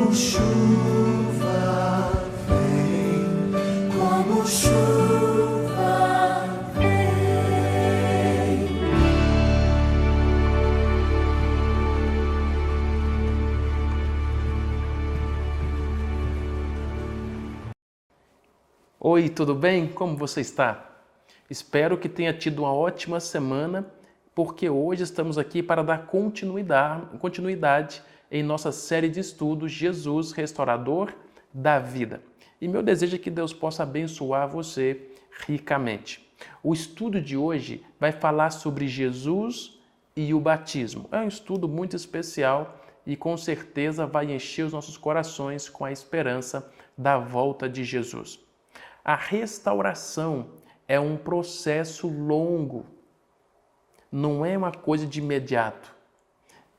como chuva vem, como chuva vem. Oi, tudo bem? Como você está? Espero que tenha tido uma ótima semana, porque hoje estamos aqui para dar continuidade em nossa série de estudos Jesus, Restaurador da Vida. E meu desejo é que Deus possa abençoar você ricamente. O estudo de hoje vai falar sobre Jesus e o batismo. É um estudo muito especial e com certeza vai encher os nossos corações com a esperança da volta de Jesus. A restauração é um processo longo, não é uma coisa de imediato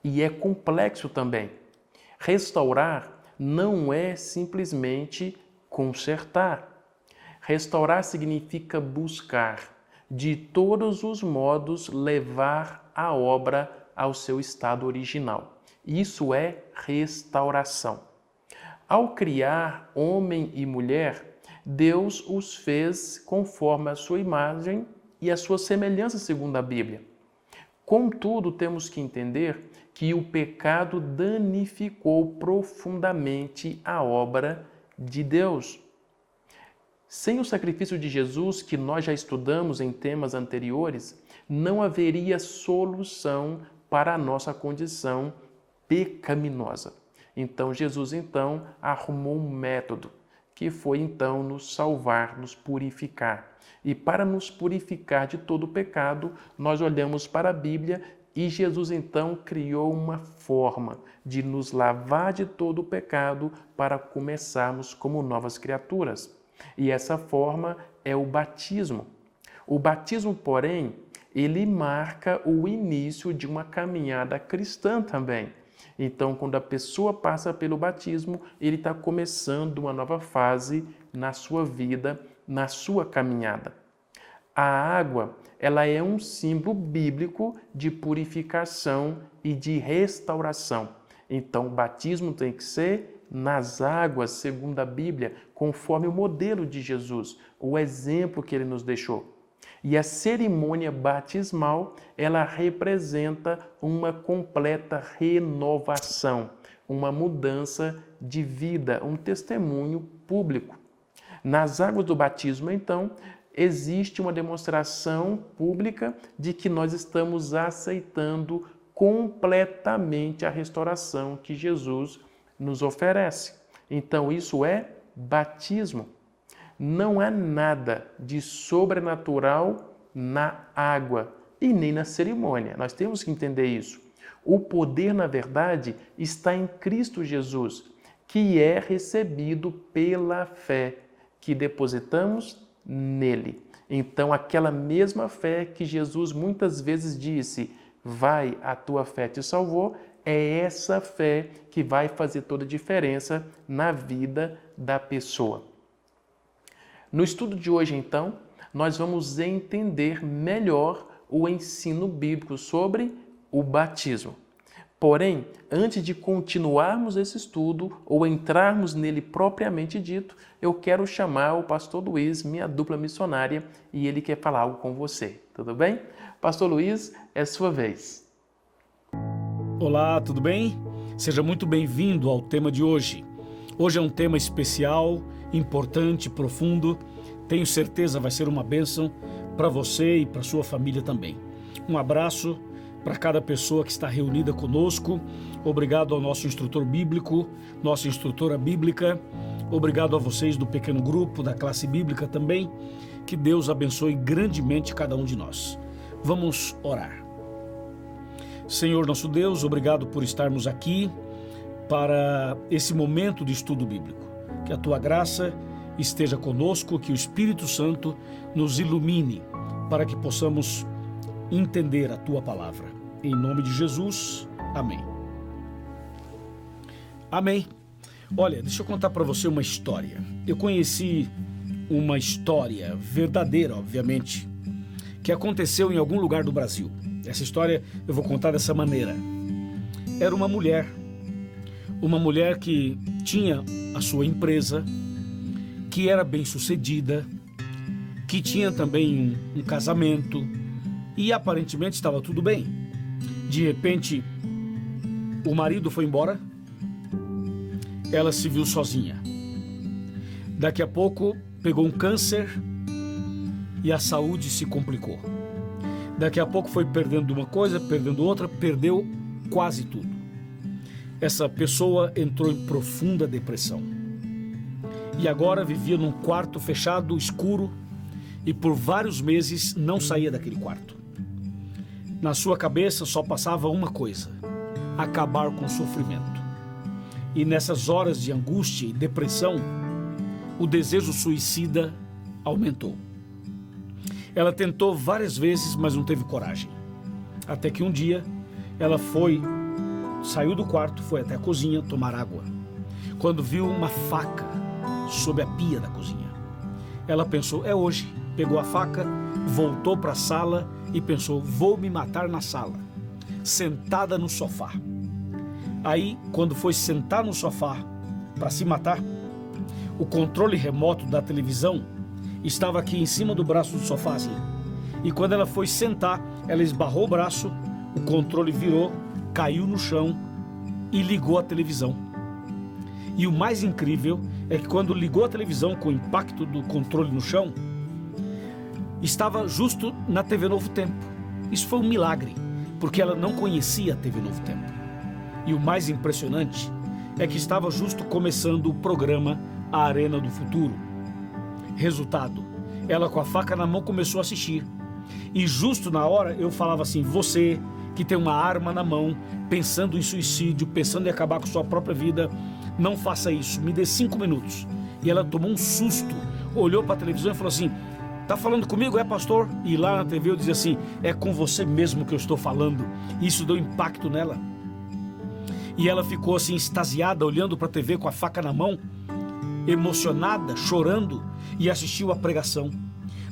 e é complexo também. Restaurar não é simplesmente consertar. Restaurar significa buscar, de todos os modos, levar a obra ao seu estado original. Isso é restauração. Ao criar homem e mulher, Deus os fez conforme a sua imagem e a sua semelhança segundo a Bíblia. Contudo, temos que entender que o pecado danificou profundamente a obra de Deus. Sem o sacrifício de Jesus, que nós já estudamos em temas anteriores, não haveria solução para a nossa condição pecaminosa. Então, Jesus arrumou um método, que foi então nos salvar, nos purificar. E para nos purificar de todo o pecado, nós olhamos para a Bíblia e Jesus então criou uma forma de nos lavar de todo o pecado para começarmos como novas criaturas. E essa forma é o batismo. O batismo, porém, ele marca o início de uma caminhada cristã também. Então, quando a pessoa passa pelo batismo, ele está começando uma nova fase na sua vida, na sua caminhada. A água, ela é um símbolo bíblico de purificação e de restauração. Então, o batismo tem que ser nas águas, segundo a Bíblia, conforme o modelo de Jesus, o exemplo que ele nos deixou. E a cerimônia batismal, ela representa uma completa renovação, uma mudança de vida, um testemunho público. Nas águas do batismo, então, existe uma demonstração pública de que nós estamos aceitando completamente a restauração que Jesus nos oferece. Então, isso é batismo. Não há nada de sobrenatural na água e nem na cerimônia. Nós temos que entender isso. O poder, na verdade, está em Cristo Jesus, que é recebido pela fé que depositamos nele. Então, aquela mesma fé que Jesus muitas vezes disse, vai, a tua fé te salvou, é essa fé que vai fazer toda a diferença na vida da pessoa. No estudo de hoje, então, nós vamos entender melhor o ensino bíblico sobre o batismo. Porém, antes de continuarmos esse estudo ou entrarmos nele propriamente dito, eu quero chamar o pastor Luiz, minha dupla missionária, e ele quer falar algo com você. Tudo bem? Pastor Luiz, é sua vez. Olá, tudo bem? Seja muito bem-vindo ao tema de hoje. Hoje é um tema especial, importante, profundo. Tenho certeza vai ser uma bênção para você e para sua família também. Um abraço para cada pessoa que está reunida conosco. Obrigado ao nosso instrutor bíblico, nossa instrutora bíblica. Obrigado a vocês do pequeno grupo, da classe bíblica também. Que Deus abençoe grandemente cada um de nós. Vamos orar. Senhor nosso Deus, obrigado por estarmos aqui para esse momento de estudo bíblico. Que a tua graça esteja conosco, que o Espírito Santo nos ilumine para que possamos entender a tua palavra. Em nome de Jesus, amém. Amém. Olha, deixa eu contar para você uma história. Eu conheci uma história verdadeira, obviamente, que aconteceu em algum lugar do Brasil. Essa história eu vou contar dessa maneira. Era uma mulher uma mulher que tinha a sua empresa, que era bem-sucedida, que tinha também um casamento e aparentemente estava tudo bem. De repente, o marido foi embora, ela se viu sozinha. Daqui a pouco, pegou um câncer e a saúde se complicou. Daqui a pouco foi perdendo uma coisa, perdendo outra, perdeu quase tudo. Essa pessoa entrou em profunda depressão. E agora vivia num quarto fechado, escuro, e por vários meses não saía daquele quarto. Na sua cabeça só passava uma coisa: acabar com o sofrimento. E nessas horas de angústia e depressão, o desejo suicida aumentou. Ela tentou várias vezes, mas não teve coragem. Até que um dia, ela saiu do quarto, foi até a cozinha tomar água. Quando viu uma faca sob a pia da cozinha, ela pensou, é hoje. Pegou a faca, voltou para a sala e pensou, vou me matar na sala, sentada no sofá. Aí, quando foi sentar no sofá para se matar, o controle remoto da televisão estava aqui em cima do braço do sofá, assim. E quando ela foi sentar, ela esbarrou o braço, o controle virou, caiu no chão e ligou a televisão. E o mais incrível é que quando ligou a televisão com o impacto do controle no chão, estava justo na TV Novo Tempo. Isso foi um milagre, porque ela não conhecia a TV Novo Tempo. E o mais impressionante é que estava justo começando o programa A Arena do Futuro. Resultado, ela com a faca na mão começou a assistir. E justo na hora eu falava assim, você que tem uma arma na mão, pensando em suicídio, pensando em acabar com sua própria vida, não faça isso, me dê 5 minutos. E ela tomou um susto, olhou para a televisão e falou assim, tá falando comigo, é pastor? E lá na TV eu dizia assim, é com você mesmo que eu estou falando. Isso deu impacto nela. E ela ficou assim extasiada, olhando para a TV com a faca na mão, emocionada, chorando, e assistiu a pregação.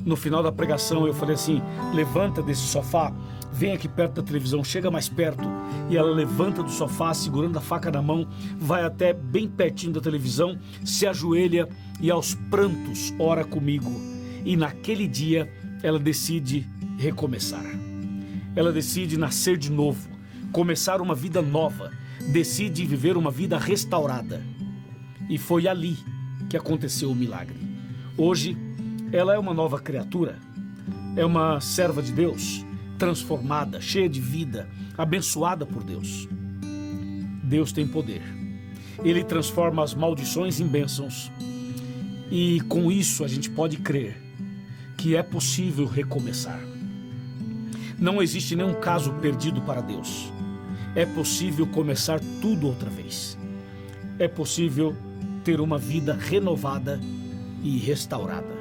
No final da pregação eu falei assim, levanta desse sofá, vem aqui perto da televisão, chega mais perto. E ela levanta do sofá, segurando a faca na mão, vai até bem pertinho da televisão, se ajoelha e aos prantos ora comigo. E naquele dia ela decide recomeçar. Ela decide nascer de novo, começar uma vida nova, decide viver uma vida restaurada. E foi ali que aconteceu o milagre. Hoje, ela é uma nova criatura, é uma serva de Deus, transformada, cheia de vida, abençoada por Deus. Deus tem poder. Ele transforma as maldições em bênçãos. E com isso a gente pode crer que é possível recomeçar. Não existe nenhum caso perdido para Deus. É possível começar tudo outra vez. É possível ter uma vida renovada e restaurada.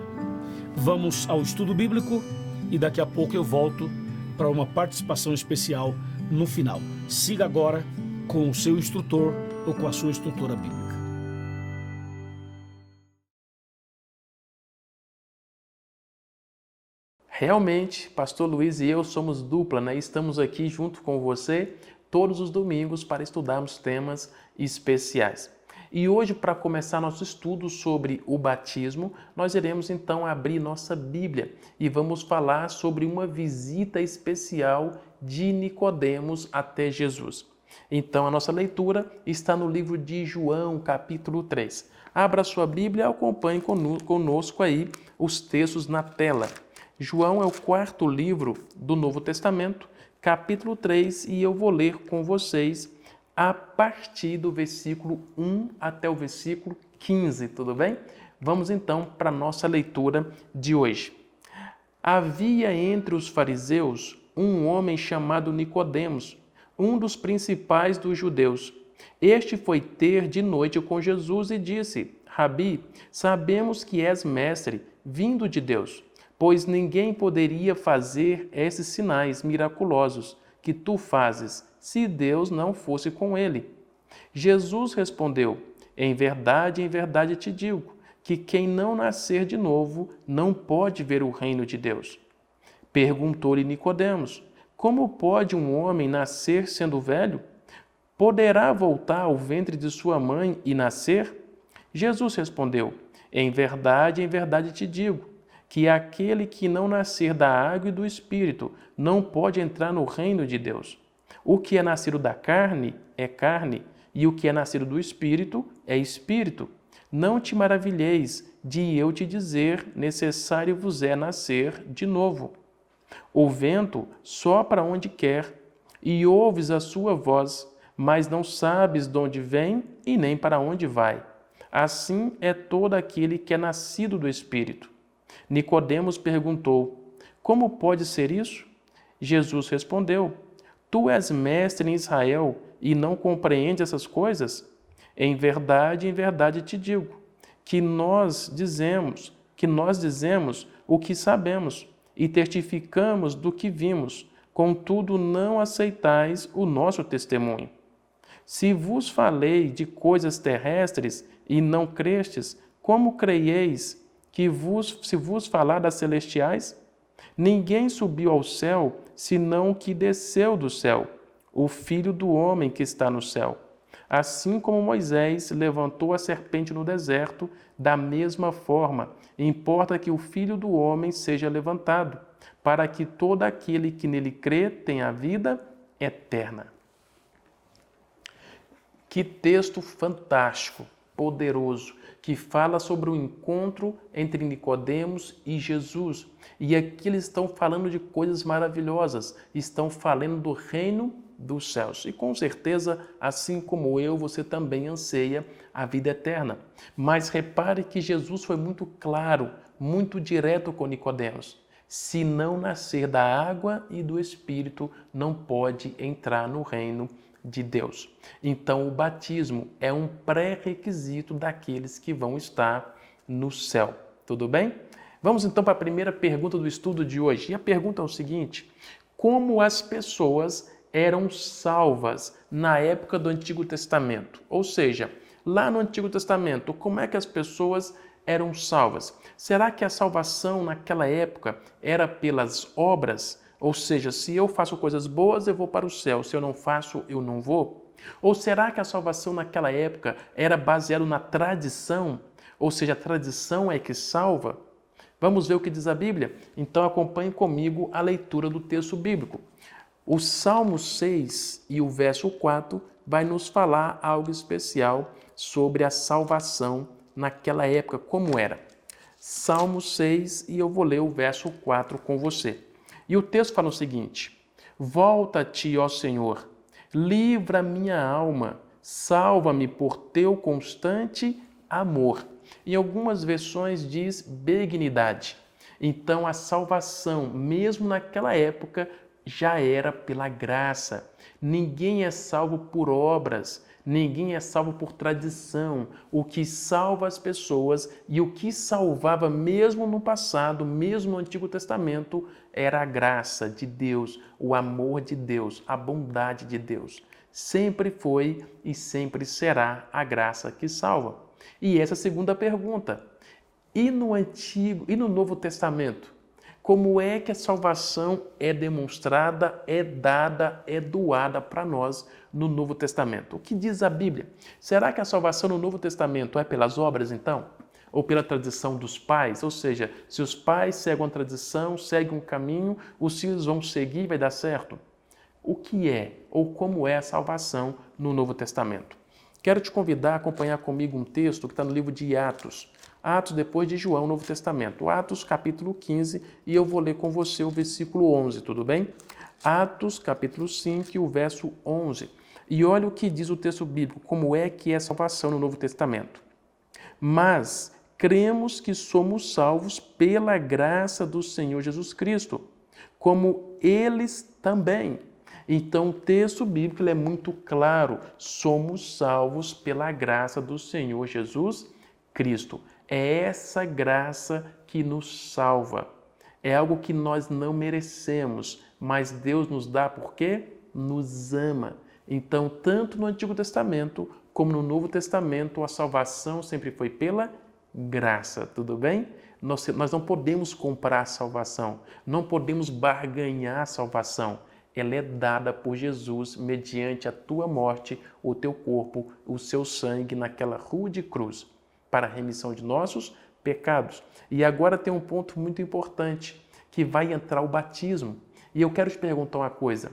Vamos ao estudo bíblico e daqui a pouco eu volto para uma participação especial no final. Siga agora com o seu instrutor ou com a sua instrutora bíblica. Realmente, Pastor Luiz e eu somos dupla, né? Estamos aqui junto com você todos os domingos para estudarmos temas especiais. E hoje, para começar nosso estudo sobre o batismo, nós iremos então abrir nossa Bíblia e vamos falar sobre uma visita especial de Nicodemos até Jesus. Então, a nossa leitura está no livro de João, capítulo 3. Abra sua Bíblia e acompanhe conosco aí os textos na tela. João é o 4º livro do Novo Testamento, capítulo 3, e eu vou ler com vocês a partir do versículo 1 até o versículo 15, tudo bem? Vamos então para a nossa leitura de hoje. Havia entre os fariseus um homem chamado Nicodemos, um dos principais dos judeus. Este foi ter de noite com Jesus e disse, Rabi, sabemos que és mestre, vindo de Deus, pois ninguém poderia fazer esses sinais miraculosos que tu fazes, se Deus não fosse com ele. Jesus respondeu, em verdade te digo, que quem não nascer de novo não pode ver o reino de Deus. Perguntou-lhe Nicodemos, como pode um homem nascer sendo velho? poderá voltar ao ventre de sua mãe e nascer? Jesus respondeu: em verdade te digo, que aquele que não nascer da água e do Espírito não pode entrar no reino de Deus. O que é nascido da carne é carne, e o que é nascido do Espírito é Espírito. Não te maravilheis de eu te dizer, necessário vos é nascer de novo. O vento sopra onde quer, e ouves a sua voz, mas não sabes de onde vem e nem para onde vai. Assim é todo aquele que é nascido do Espírito. Nicodemos perguntou: como pode ser isso? Jesus respondeu: tu és mestre em Israel e não compreendes essas coisas? Em verdade te digo, que nós dizemos o que sabemos e testificamos do que vimos, contudo não aceitais o nosso testemunho. Se vos falei de coisas terrestres e não crestes, como creieis se vos falar das celestiais? Ninguém subiu ao céu, senão o que desceu do céu, o Filho do homem que está no céu. Assim como Moisés levantou a serpente no deserto, da mesma forma, importa que o Filho do homem seja levantado, para que todo aquele que nele crê tenha vida eterna. Que texto fantástico, poderoso, que fala sobre o encontro entre Nicodemos e Jesus. E aqui eles estão falando de coisas maravilhosas, estão falando do reino dos céus. E com certeza, assim como eu, você também anseia a vida eterna. Mas repare que Jesus foi muito claro, muito direto com Nicodemos. Se não nascer da água e do Espírito, não pode entrar no reino de Deus. Então, o batismo é um pré-requisito daqueles que vão estar no céu. Tudo bem? Vamos então para a primeira pergunta do estudo de hoje. E a pergunta é o seguinte: como as pessoas eram salvas na época do Antigo Testamento? Ou seja, lá no Antigo Testamento, como é que as pessoas eram salvas? Será que a salvação naquela época era pelas obras? Ou seja, se eu faço coisas boas, eu vou para o céu. Se eu não faço, eu não vou? Ou será que a salvação naquela época era baseada na tradição? Ou seja, a tradição é que salva? Vamos ver o que diz a Bíblia? Então acompanhe comigo a leitura do texto bíblico. O Salmo 6 e o verso 4 vai nos falar algo especial sobre a salvação naquela época, como era. Salmo 6 e eu vou ler o verso 4 com você. E o texto fala o seguinte: volta-te, ó Senhor, livra minha alma, salva-me por teu constante amor. Em algumas versões diz benignidade. Então a salvação, mesmo naquela época, já era pela graça. Ninguém é salvo por obras, ninguém é salvo por tradição. O que salva as pessoas e o que salvava mesmo no passado, mesmo no Antigo Testamento, era a graça de Deus, o amor de Deus, a bondade de Deus. Sempre foi e sempre será a graça que salva. E essa é a segunda pergunta. E no Antigo e no Novo Testamento? Como é que a salvação é demonstrada, é dada, é doada para nós no Novo Testamento? O que diz a Bíblia? Será que a salvação no Novo Testamento é pelas obras, então? Ou pela tradição dos pais? Ou seja, se os pais seguem a tradição, seguem um caminho, os filhos vão seguir e vai dar certo? O que é ou como é a salvação no Novo Testamento? Quero te convidar a acompanhar comigo um texto que está no livro de Atos. Atos depois de João, Novo Testamento. Atos capítulo 15 e eu vou ler com você o versículo 11, tudo bem? Atos capítulo 5 e o verso 11. E olha o que diz o texto bíblico, como é que é a salvação no Novo Testamento. Mas cremos que somos salvos pela graça do Senhor Jesus Cristo, como eles também. Então o texto bíblico é muito claro, somos salvos pela graça do Senhor Jesus Cristo. É essa graça que nos salva. É algo que nós não merecemos, mas Deus nos dá porque nos ama. Então, tanto no Antigo Testamento como no Novo Testamento, a salvação sempre foi pela graça, tudo bem? Nós não podemos comprar a salvação, não podemos barganhar a salvação. ela é dada por Jesus mediante a tua morte, o teu corpo, o seu sangue naquela rude cruz, para a remissão de nossos pecados. E agora tem um ponto muito importante, que vai entrar o batismo. E eu quero te perguntar uma coisa: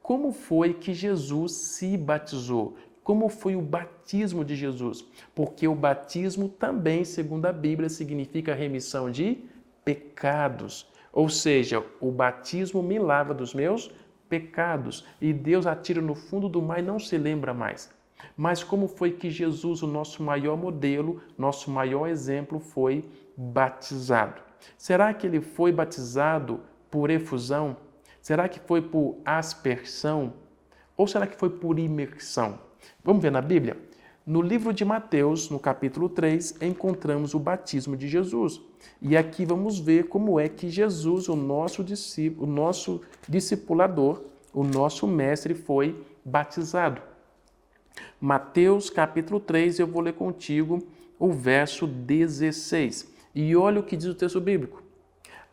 como foi que Jesus se batizou? Como foi o batismo de Jesus? Porque o batismo também, segundo a Bíblia, significa remissão de pecados. Ou seja, o batismo me lava dos meus pecados e Deus atira no fundo do mar e não se lembra mais. Mas como foi que Jesus, o nosso maior modelo, nosso maior exemplo, foi batizado? Será que ele foi batizado por efusão? Será que foi por aspersão? Ou será que foi por imersão? Vamos ver na Bíblia? No livro de Mateus, no capítulo 3, encontramos o batismo de Jesus. E aqui vamos ver como é que Jesus, o nosso discípulo, o nosso discipulador, o nosso mestre, foi batizado. Mateus capítulo 3, eu vou ler contigo o verso 16. E olha o que diz o texto bíblico.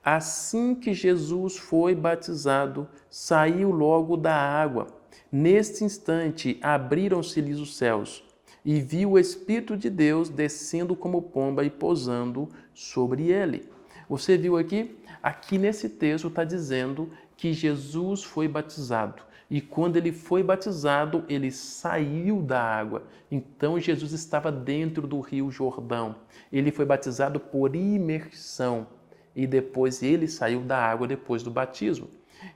Assim que Jesus foi batizado, saiu logo da água. Neste instante, abriram-se-lhes os céus, e viu o Espírito de Deus descendo como pomba e pousando sobre ele. Você viu aqui? Aqui nesse texto está dizendo que Jesus foi batizado. E quando ele foi batizado, ele saiu da água. Então Jesus estava dentro do Rio Jordão. Ele foi batizado por imersão. E depois ele saiu da água depois do batismo.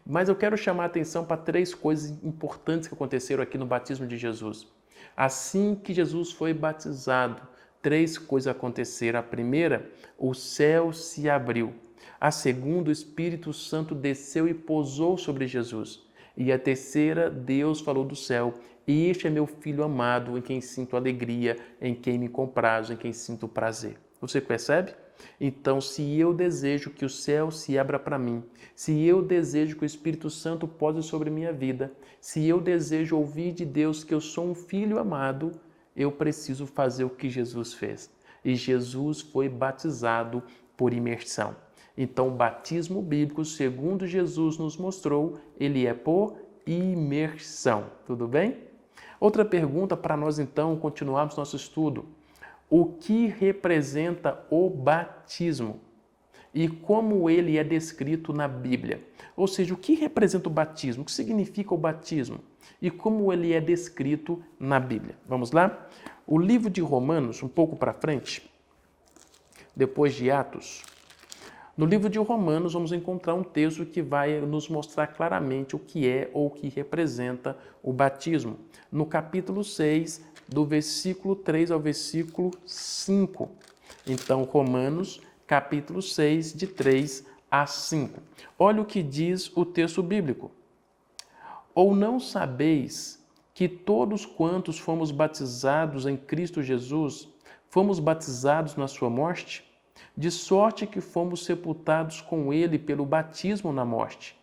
Mas eu quero chamar a atenção para 3 coisas importantes que aconteceram aqui no batismo de Jesus. Assim que Jesus foi batizado, 3 coisas aconteceram. A primeira, o céu se abriu. A segunda, o Espírito Santo desceu e pousou sobre Jesus. E a terceira, Deus falou do céu: este é meu filho amado, em quem sinto alegria, em quem me comprazo, em quem sinto prazer. Você percebe? Então, se eu desejo que o céu se abra para mim, se eu desejo que o Espírito Santo pouse sobre minha vida, se eu desejo ouvir de Deus que eu sou um filho amado, eu preciso fazer o que Jesus fez. E Jesus foi batizado por imersão. Então, o batismo bíblico, segundo Jesus nos mostrou, ele é por imersão. Tudo bem? Outra pergunta para nós, então, continuarmos nosso estudo. O que representa o batismo? E como ele é descrito na Bíblia? Ou seja, o que representa o batismo? O que significa o batismo? E como ele é descrito na Bíblia? Vamos lá? O livro de Romanos, um pouco para frente, depois de Atos, no livro de Romanos vamos encontrar um texto que vai nos mostrar claramente o que é ou o que representa o batismo. No capítulo 6, do versículo 3 ao versículo 5. Então, Romanos, capítulo 6, de 3 a 5. Olha o que diz o texto bíblico. Ou não sabeis que todos quantos fomos batizados em Cristo Jesus, fomos batizados na sua morte? De sorte que fomos sepultados com ele pelo batismo na morte,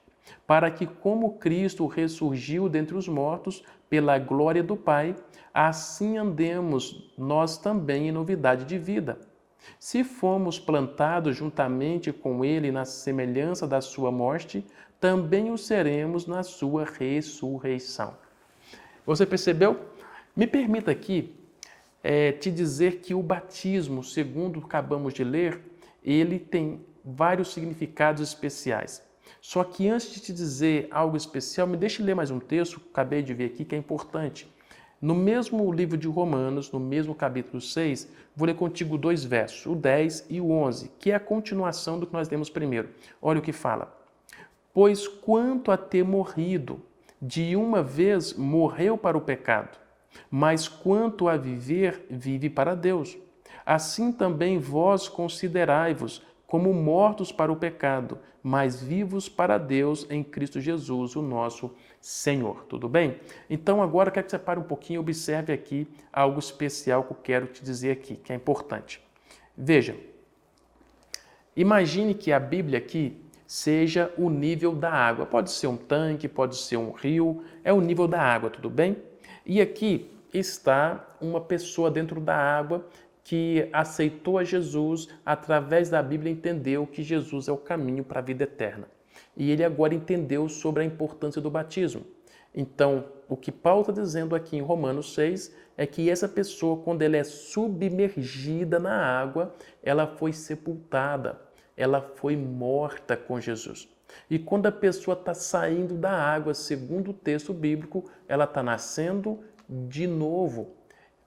para que, como Cristo ressurgiu dentre os mortos pela glória do Pai, assim andemos nós também em novidade de vida. Se fomos plantados juntamente com ele na semelhança da sua morte, também o seremos na sua ressurreição. Você percebeu? Me permita aqui te dizer que o batismo, segundo acabamos de ler, ele tem vários significados especiais. Só que antes de te dizer algo especial, me deixe ler mais um texto que acabei de ver aqui, que é importante. No mesmo livro de Romanos, no mesmo capítulo 6, vou ler contigo 2 versos, o 10 e o 11, que é a continuação do que nós lemos primeiro. Olha o que fala. Pois quanto a ter morrido, de uma vez morreu para o pecado, mas quanto a viver, vive para Deus. Assim também vós considerai-vos como mortos para o pecado, mas vivos para Deus em Cristo Jesus, o nosso Senhor. Tudo bem? Então agora eu quero que você pare um pouquinho e observe aqui algo especial que eu quero te dizer aqui, que é importante. Veja, imagine que a Bíblia aqui seja o nível da água. Pode ser um tanque, pode ser um rio, é o nível da água, tudo bem? E aqui está uma pessoa dentro da água que aceitou a Jesus, através da Bíblia entendeu que Jesus é o caminho para a vida eterna. E ele agora entendeu sobre a importância do batismo. Então, o que Paulo está dizendo aqui em Romanos 6 é que essa pessoa, quando ela é submergida na água, ela foi sepultada, ela foi morta com Jesus. E quando a pessoa está saindo da água, segundo o texto bíblico, ela está nascendo de novo,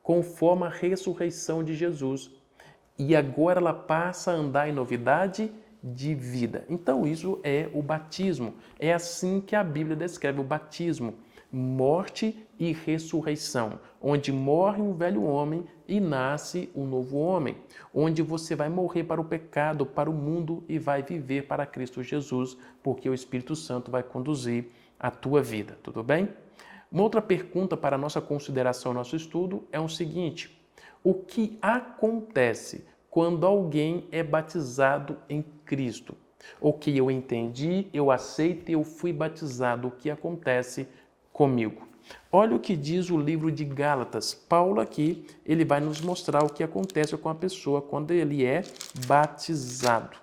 conforme a ressurreição de Jesus. E agora ela passa a andar em novidade de vida. Então isso é o batismo. É assim que a Bíblia descreve o batismo. Morte e ressurreição, onde morre um velho homem e nasce um novo homem, onde você vai morrer para o pecado, para o mundo e vai viver para Cristo Jesus, porque o Espírito Santo vai conduzir a tua vida, tudo bem? Uma outra pergunta para a nossa consideração, nosso estudo, é o seguinte: o que acontece quando alguém é batizado em Cristo? O que eu entendi, eu aceito e eu fui batizado, o que acontece comigo? Olha o que diz o livro de Gálatas. Paulo aqui, ele vai nos mostrar o que acontece com a pessoa quando ele é batizado.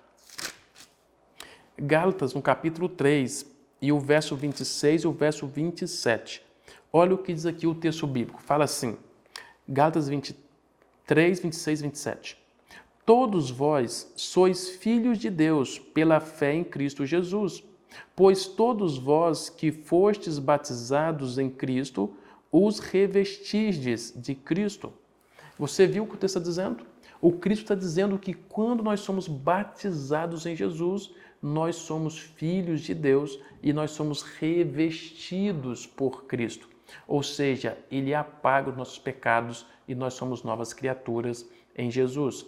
Gálatas, no capítulo 3, e o verso 26 e o verso 27. Olha o que diz aqui o texto bíblico. Fala assim, Gálatas 23, 26 e 27. Todos vós sois filhos de Deus pela fé em Cristo Jesus, pois todos vós que fostes batizados em Cristo, os revestistes de Cristo. Você viu o que o texto está dizendo? O Cristo está dizendo que quando nós somos batizados em Jesus, nós somos filhos de Deus e nós somos revestidos por Cristo. Ou seja, Ele apaga os nossos pecados e nós somos novas criaturas em Jesus.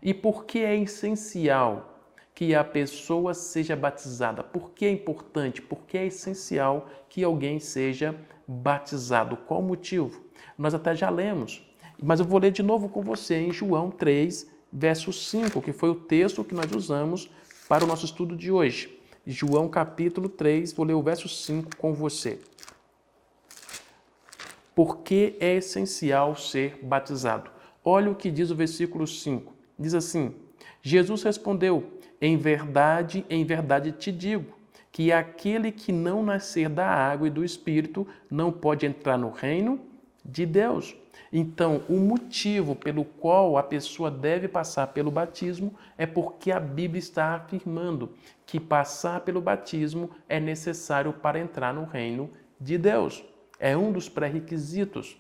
E por que é essencial que a pessoa seja batizada? Por que é importante? Por que é essencial que alguém seja batizado? Qual o motivo? Nós até já lemos, mas eu vou ler de novo com você em João 3, verso 5, que foi o texto que nós usamos para o nosso estudo de hoje. João capítulo 3, vou ler o verso 5 com você. Por que é essencial ser batizado? Olha o que diz o versículo 5. Diz assim, Jesus respondeu, em verdade te digo, que aquele que não nascer da água e do Espírito não pode entrar no reino de Deus. Então, o motivo pelo qual a pessoa deve passar pelo batismo é porque a Bíblia está afirmando que passar pelo batismo é necessário para entrar no reino de Deus. É um dos pré-requisitos.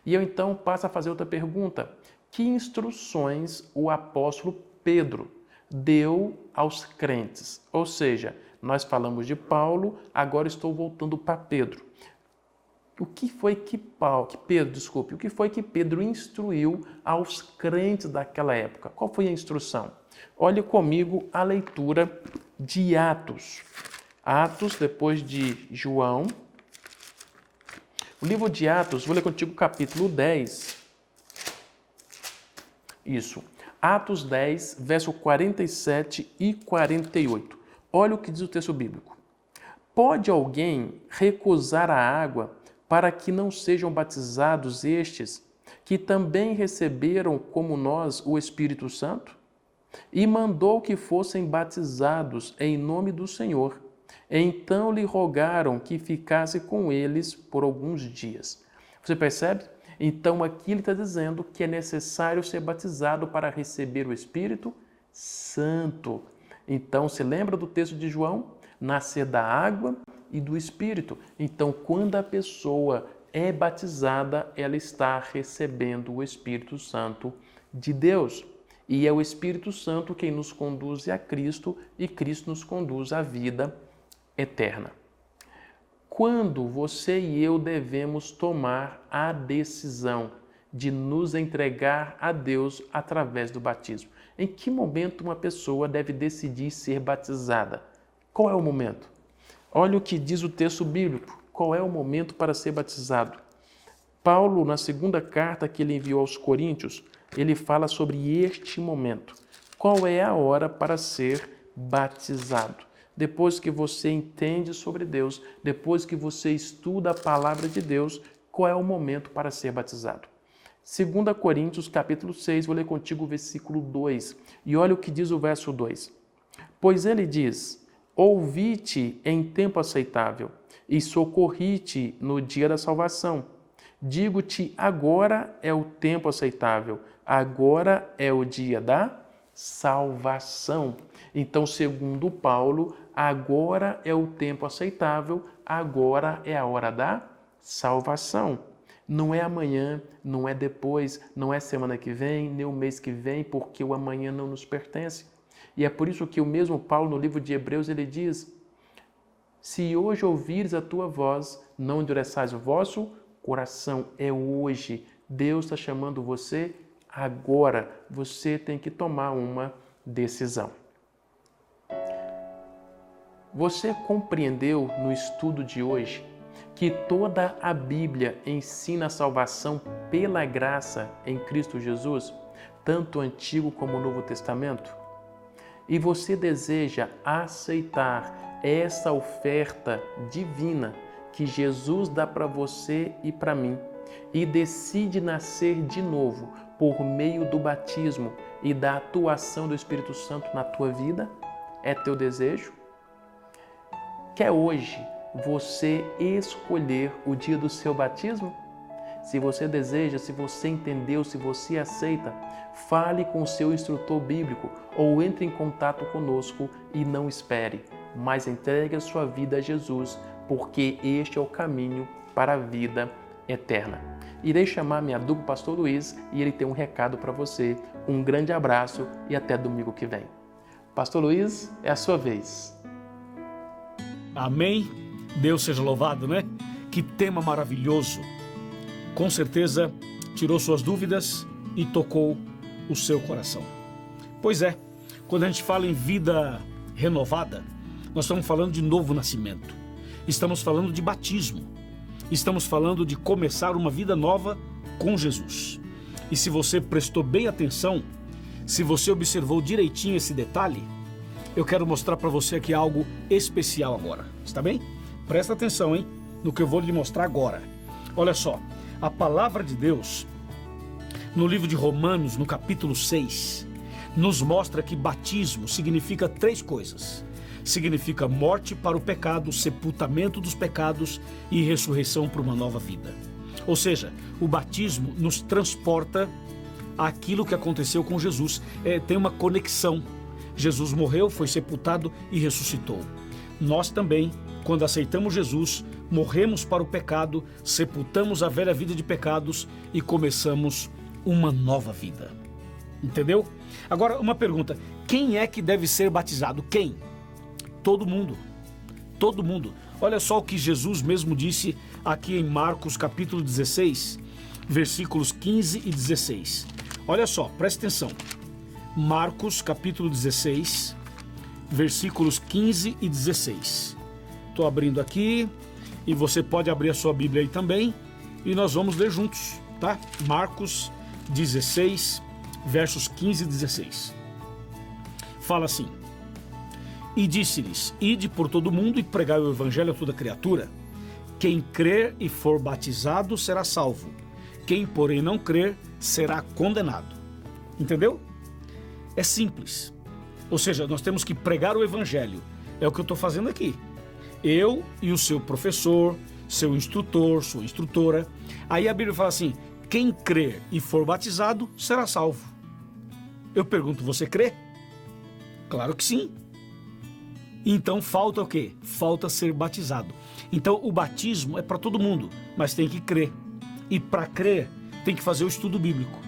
E eu então passo a fazer outra pergunta. Que instruções o apóstolo Pedro deu aos crentes? Ou seja, nós falamos de Paulo, agora estou voltando para Pedro. O que foi que Pedro instruiu aos crentes daquela época? Qual foi a instrução? Olhe comigo a leitura de Atos. Atos, depois de João. O livro de Atos, vou ler contigo o capítulo 10. Isso. Atos 10, verso 47 e 48. Olha o que diz o texto bíblico. Pode alguém recusar a água para que não sejam batizados estes, que também receberam como nós o Espírito Santo? E mandou que fossem batizados em nome do Senhor. Então lhe rogaram que ficasse com eles por alguns dias. Você percebe? Então aqui ele está dizendo que é necessário ser batizado para receber o Espírito Santo. Então, se lembra do texto de João? Nascer da água e do Espírito. Então, quando a pessoa é batizada, ela está recebendo o Espírito Santo de Deus. E é o Espírito Santo quem nos conduz a Cristo e Cristo nos conduz à vida eterna. Quando você e eu devemos tomar a decisão de nos entregar a Deus através do batismo? Em que momento uma pessoa deve decidir ser batizada? Qual é o momento? Olha o que diz o texto bíblico. Qual é o momento para ser batizado? Paulo, na segunda carta que ele enviou aos Coríntios, ele fala sobre este momento. Qual é a hora para ser batizado? Depois que você entende sobre Deus, depois que você estuda a palavra de Deus, qual é o momento para ser batizado? 2 Coríntios, capítulo 6, vou ler contigo o versículo 2. E olha o que diz o verso 2. Pois ele diz, Ouvi-te em tempo aceitável e socorri-te no dia da salvação. Digo-te, agora é o tempo aceitável, agora é o dia da salvação. Então, segundo Paulo, agora é o tempo aceitável, agora é a hora da salvação. Não é amanhã, não é depois, não é semana que vem, nem o mês que vem, porque o amanhã não nos pertence. E é por isso que o mesmo Paulo, no livro de Hebreus, ele diz: se hoje ouvires a tua voz, não endureçais o vosso coração. É hoje. Deus está chamando você agora. Você tem que tomar uma decisão. Você compreendeu no estudo de hoje que toda a Bíblia ensina a salvação pela graça em Cristo Jesus, tanto o Antigo como o Novo Testamento? E você deseja aceitar essa oferta divina que Jesus dá para você e para mim, e decide nascer de novo por meio do batismo e da atuação do Espírito Santo na tua vida? É teu desejo? Quer hoje você escolher o dia do seu batismo? Se você deseja, se você entendeu, se você aceita, fale com o seu instrutor bíblico ou entre em contato conosco e não espere, mas entregue a sua vida a Jesus, porque este é o caminho para a vida eterna. Irei chamar minha dupla, Pastor Luiz, e ele tem um recado para você. Um grande abraço e até domingo que vem. Pastor Luiz, é a sua vez. Amém? Deus seja louvado, né? Que tema maravilhoso. Com certeza tirou suas dúvidas e tocou o seu coração. Pois é, quando a gente fala em vida renovada, nós estamos falando de novo nascimento. Estamos falando de batismo. Estamos falando de começar uma vida nova com Jesus. E se você prestou bem atenção, se você observou direitinho esse detalhe, eu quero mostrar para você aqui algo especial agora. Está bem? Presta atenção, hein? No que eu vou lhe mostrar agora. Olha só, a palavra de Deus, no livro de Romanos, no capítulo 6, nos mostra que batismo significa 3 coisas. Significa morte para o pecado, sepultamento dos pecados e ressurreição para uma nova vida. Ou seja, o batismo nos transporta àquilo que aconteceu com Jesus. Tem uma conexão. Jesus morreu, foi sepultado e ressuscitou. Nós também, quando aceitamos Jesus, morremos para o pecado, sepultamos a velha vida de pecados e começamos uma nova vida. Entendeu? Agora, uma pergunta: quem é que deve ser batizado? Quem? Todo mundo. Todo mundo. Olha só o que Jesus mesmo disse aqui em Marcos capítulo 16, versículos 15 e 16. Olha só, presta atenção. Marcos capítulo 16, versículos 15 e 16. Estou abrindo aqui e você pode abrir a sua Bíblia aí também e nós vamos ler juntos, tá? Marcos 16, versos 15 e 16. Fala assim: e disse-lhes: ide por todo o mundo e pregai o evangelho a toda criatura. Quem crer e for batizado será salvo. Quem, porém, não crer será condenado. Entendeu? É simples. Ou seja, nós temos que pregar o evangelho. É o que eu estou fazendo aqui. Eu e o seu professor, seu instrutor, sua instrutora. Aí a Bíblia fala assim: quem crer e for batizado será salvo. Eu pergunto, você crê? Claro que sim. Então falta o quê? Falta ser batizado. Então o batismo é para todo mundo, mas tem que crer. E para crer, tem que fazer o estudo bíblico.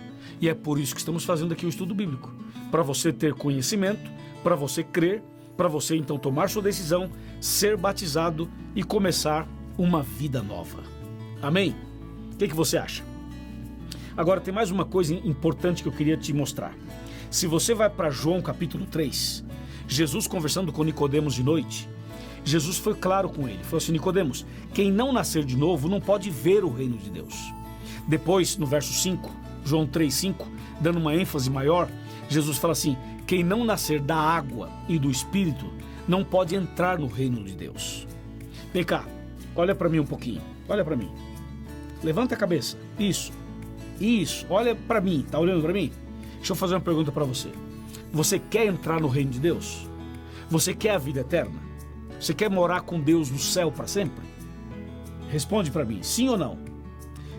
E é por isso que estamos fazendo aqui o estudo bíblico. Para você ter conhecimento, para você crer, para você então tomar sua decisão, ser batizado e começar uma vida nova. Amém? O que você acha? Agora tem mais uma coisa importante que eu queria te mostrar. Se você vai para João capítulo 3, Jesus conversando com Nicodemos de noite, Jesus foi claro com ele. Falou assim: Nicodemos, quem não nascer de novo não pode ver o reino de Deus. Depois, no verso 5, João 3,5, dando uma ênfase maior, Jesus fala assim: quem não nascer da água e do Espírito não pode entrar no reino de Deus. Vem cá, olha para mim um pouquinho. Olha para mim. Levanta a cabeça. Isso. Olha para mim. Tá olhando para mim? Deixa eu fazer uma pergunta para você. Você quer entrar no reino de Deus? Você quer a vida eterna? Você quer morar com Deus no céu para sempre? Responde para mim, sim ou não?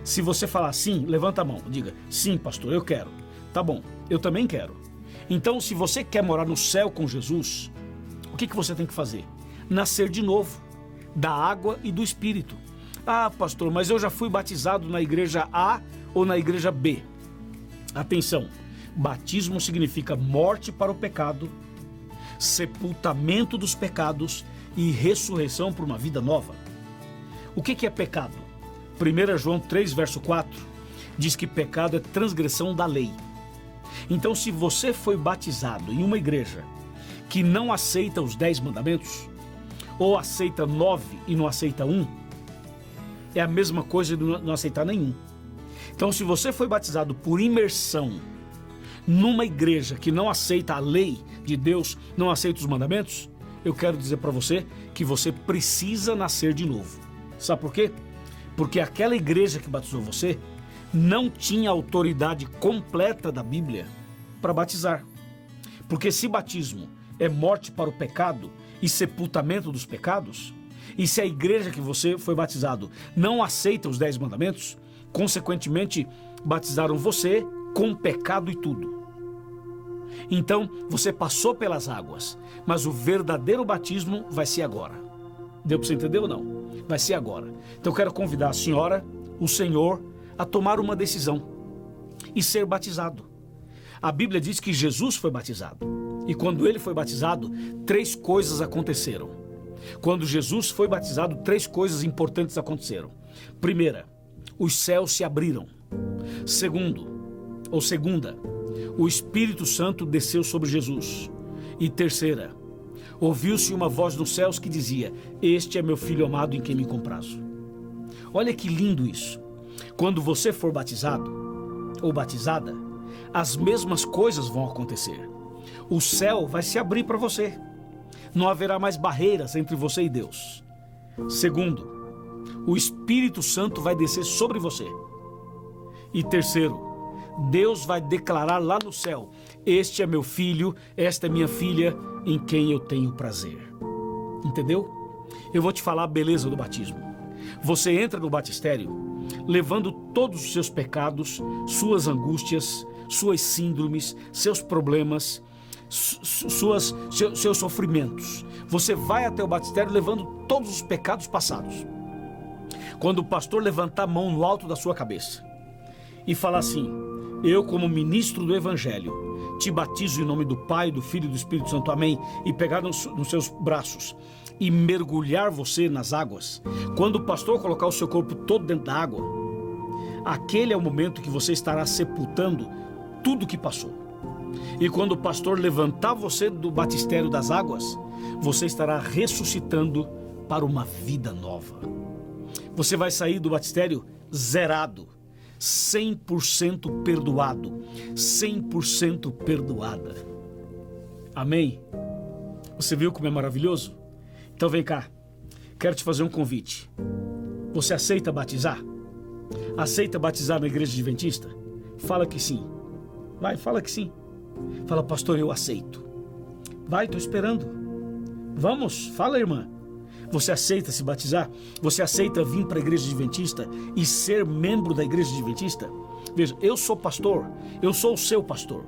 Se você falar sim, levanta a mão, diga, sim, pastor, eu quero. Tá bom, eu também quero. Então, se você quer morar no céu com Jesus, o que você tem que fazer? Nascer de novo, da água e do Espírito. Ah, pastor, mas eu já fui batizado na igreja A ou na igreja B. Atenção, batismo significa morte para o pecado, sepultamento dos pecados e ressurreição para uma vida nova. O que é pecado? 1 João 3, verso 4, diz que pecado é transgressão da lei. Então, se você foi batizado em uma igreja que não aceita os 10 mandamentos, ou aceita 9 e não aceita 1, é a mesma coisa de não aceitar nenhum. Então, se você foi batizado por imersão numa igreja que não aceita a lei de Deus, não aceita os mandamentos, eu quero dizer para você que você precisa nascer de novo. Sabe por quê? Porque aquela igreja que batizou você não tinha autoridade completa da Bíblia para batizar. Porque se batismo é morte para o pecado e sepultamento dos pecados, e se a igreja que você foi batizado não aceita os 10 mandamentos, consequentemente batizaram você com pecado e tudo. Então você passou pelas águas, mas o verdadeiro batismo vai ser agora. Deu para você entender ou não? Vai ser agora. Então eu quero convidar a senhora, o senhor, a tomar uma decisão e ser batizado. A Bíblia diz que Jesus foi batizado. E quando ele foi batizado, 3 coisas aconteceram. Quando Jesus foi batizado, 3 coisas importantes aconteceram. Primeira, os céus se abriram. Segunda, o Espírito Santo desceu sobre Jesus. E terceira, ouviu-se uma voz dos céus que dizia: este é meu filho amado em quem me comprazo. Olha que lindo isso. Quando você for batizado ou batizada, as mesmas coisas vão acontecer. O céu vai se abrir para você. Não haverá mais barreiras entre você e Deus. Segundo, o Espírito Santo vai descer sobre você. E terceiro, Deus vai declarar lá no céu: este é meu filho, esta é minha filha, em quem eu tenho prazer. Entendeu? Eu vou te falar a beleza do batismo. Você entra no batistério levando todos os seus pecados, suas angústias, suas síndromes, seus problemas, seus sofrimentos. Você vai até o batistério levando todos os pecados passados. Quando o pastor levantar a mão no alto da sua cabeça e falar assim: eu, como ministro do Evangelho, te batizo em nome do Pai, do Filho e do Espírito Santo, amém, e pegar nos seus braços e mergulhar você nas águas, quando o pastor colocar o seu corpo todo dentro da água, aquele é o momento que você estará sepultando tudo que passou. E quando o pastor levantar você do batistério das águas, você estará ressuscitando para uma vida nova. Você vai sair do batistério zerado, 100% perdoado, 100% perdoada. Amém? Você viu como é maravilhoso? Então vem cá, quero te fazer um convite. Você aceita batizar? Aceita batizar na igreja adventista? Fala que sim. Vai, fala que sim. Fala: pastor, eu aceito. Vai, estou esperando. Vamos, fala, irmã. Você aceita se batizar? Você aceita vir para a igreja adventista e ser membro da igreja adventista? Veja, eu sou pastor, eu sou o seu pastor.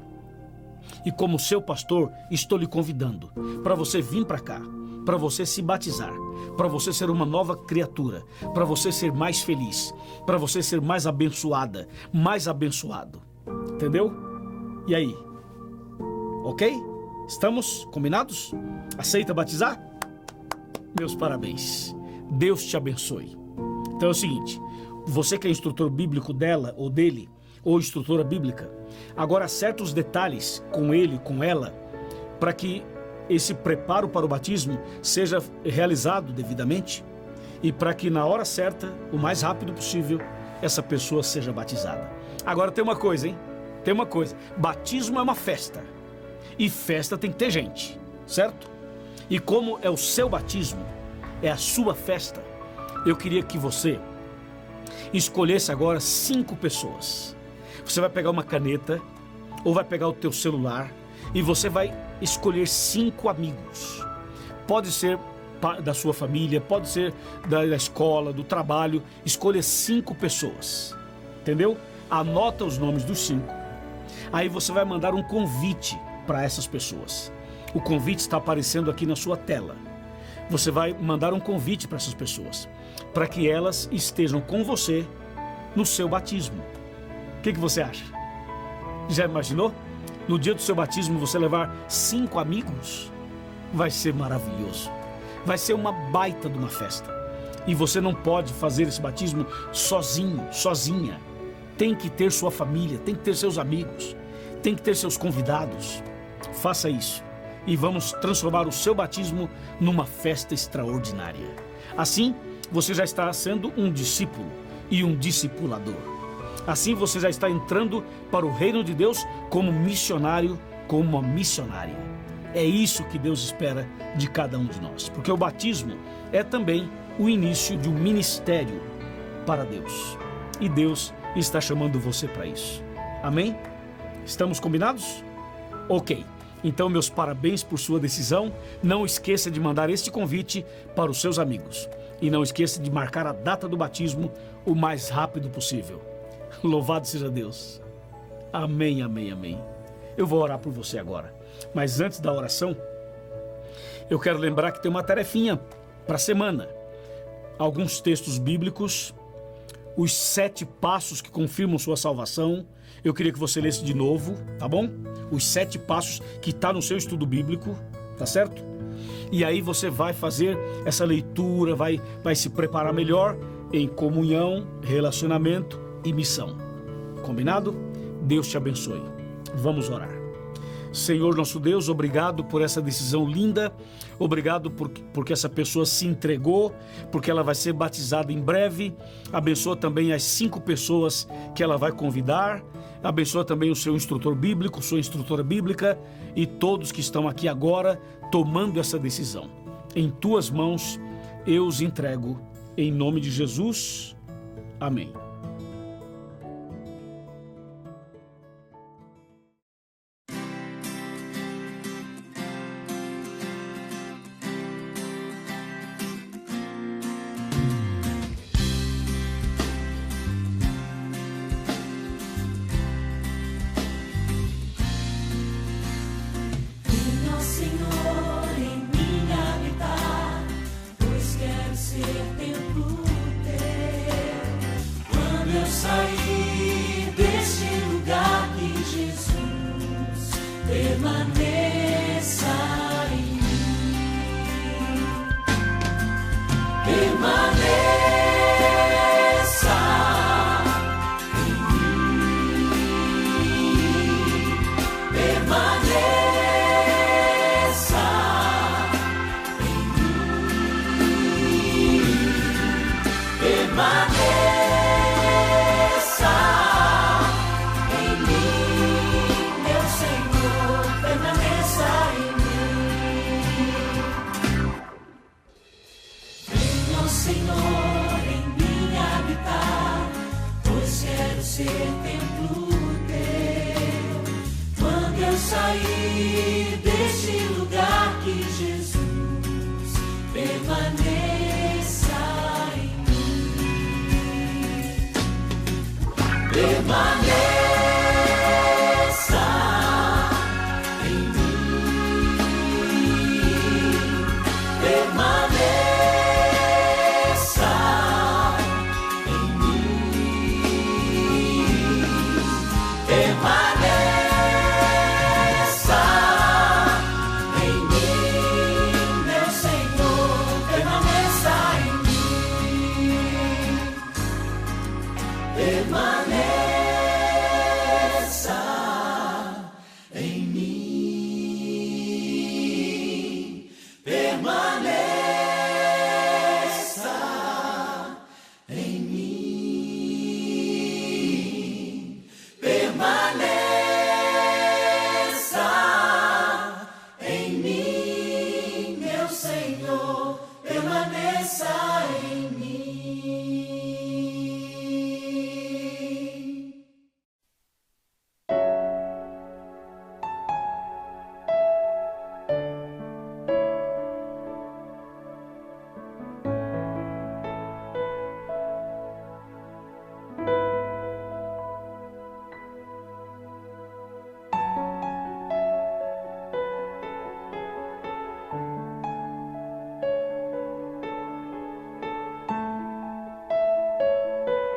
E como seu pastor, estou lhe convidando para você vir para cá, para você se batizar, para você ser uma nova criatura, para você ser mais feliz, para você ser mais abençoada, mais abençoado. Entendeu? E aí? Ok? Estamos combinados? Aceita batizar? Meus parabéns. Deus te abençoe. Então é o seguinte: você que é instrutor bíblico dela ou dele, ou instrutora bíblica, agora acerta os detalhes com ele, com ela, para que esse preparo para o batismo seja realizado devidamente e para que na hora certa, o mais rápido possível, essa pessoa seja batizada. Agora tem uma coisa, hein? Tem uma coisa: batismo é uma festa e festa tem que ter gente, certo? E como é o seu batismo, é a sua festa, eu queria que você escolhesse agora 5 pessoas. Você vai pegar uma caneta ou vai pegar o teu celular e você vai escolher 5 amigos. Pode ser da sua família, pode ser da escola, do trabalho. Escolha 5 pessoas, entendeu? Anota os nomes dos 5. Aí você vai mandar um convite para essas pessoas. O convite está aparecendo aqui na sua tela. Você vai mandar um convite para essas pessoas, para que elas estejam com você no seu batismo. O que você acha? Já imaginou? No dia do seu batismo você levar 5 amigos? Vai ser maravilhoso. Vai ser uma baita de uma festa. E você não pode fazer esse batismo sozinho, sozinha. Tem que ter sua família, tem que ter seus amigos, tem que ter seus convidados. Faça isso e vamos transformar o seu batismo numa festa extraordinária. Assim, você já está sendo um discípulo e um discipulador. Assim, você já está entrando para o reino de Deus como missionário, como uma missionária. É isso que Deus espera de cada um de nós, porque o batismo é também o início de um ministério para Deus. E Deus está chamando você para isso. Amém? Estamos combinados? Ok. Então, meus parabéns por sua decisão. Não esqueça de mandar este convite para os seus amigos. E não esqueça de marcar a data do batismo o mais rápido possível. Louvado seja Deus. Amém, amém, amém. Eu vou orar por você agora. Mas antes da oração, eu quero lembrar que tem uma tarefinha para a semana. Alguns textos bíblicos, os 7 passos que confirmam sua salvação. Eu queria que você lesse de novo, tá bom? Os 7 passos que está no seu estudo bíblico, tá certo? E aí você vai fazer essa leitura, vai se preparar melhor em comunhão, relacionamento e missão. Combinado? Deus te abençoe. Vamos orar. Senhor nosso Deus, obrigado por essa decisão linda, obrigado porque essa pessoa se entregou, porque ela vai ser batizada em breve. Abençoa também as 5 pessoas que ela vai convidar, abençoa também o seu instrutor bíblico, sua instrutora bíblica e todos que estão aqui agora tomando essa decisão. Em tuas mãos eu os entrego, em nome de Jesus, amém. Sair deste lugar, que Jesus permaneça em mim. Permaneça em mim. Permaneça em mim. Permaneça. Senhor, em mim habitar, pois quero ser templo teu. Quando eu sair deste lugar, que Jesus permaneça em mim. Permaneça em mim. Permaneça. Permaneça.